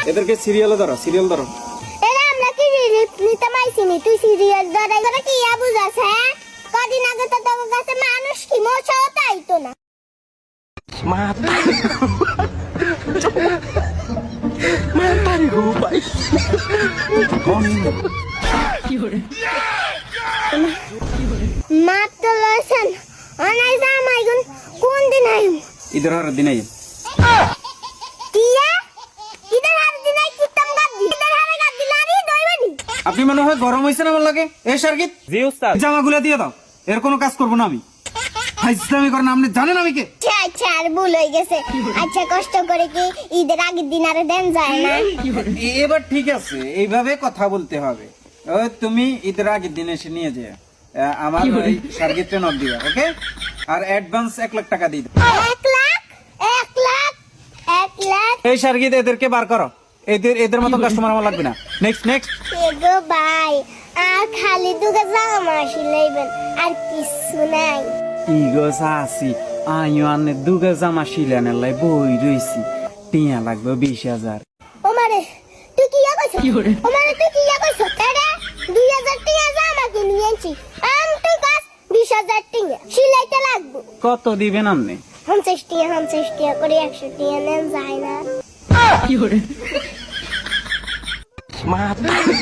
এদেরকে সিরিয়ালে ধরো, সিরিয়াল ধরো। এরা আমরা কি রিলিফ নিতে মাইছিনি, তুই সিরিয়াল ধরাই করে কি বুঝাস? হ্যাঁ, কদিন আগে তো তোর কাছে মানুষ কি মশাও তাইতো না। মাতারি গো ভাই, মাপ তো লইছেন, অনাই জামাই গুন কোন দিন আইম? ঈদের হার দিন আইন। কিয়া ইদার আর দিন আই কিতাম গাদি, ইদার হারে গাদি লারি দইবানি। আপনি মনে হয় গরম হইছেন আমার লাগে। এই সার্কিট, জি উস্তাদ। জামাগুলো দিয়ে দাও, এর কোনো কাজ করবো না আমি। হাইসলামি করেন, আপনি জানেন আমি কে? আচ্ছা আর ভুল হয়ে গেছে। আচ্ছা কষ্ট করে কি ঈদের আগের দিন আর দেন যায় না? এবার ঠিক আছে, এইভাবে কথা বলতে হবে। ওই তুমি ঈদের আগের দিন এসে নিয়ে যে আমার ওই সার্কিটে নক দিবা, ওকে? আর অ্যাডভান্স 1 লাখ টাকা দিয়ে দাও। 1 লাখ 1 লাখ 1 লাখ। এই সার্কিট, এদেরকে বার করো। এদের মতো কাস্টমার আমার লাগবে না। Next next. এগো ভাই, আর খালি দুগা জামা সিলাইবেন, আর কিছু নাই। ইগো সাসি, আইও আনে দুগা জামা শিলানের লাই বই রইছি, টিয়া লাগবে 20,000। ওমারে তুই কি কইছ? ওমারে তুই কি কইছ? আরে 2000 টাকা জামা কিনে আনছি, আমি তো কাজ 20,000 টাকা সিলাইতে লাগবে। কত দিবেন আপনি? 50 টাকা করে 100 টাকা নেন যায় না? মাতারি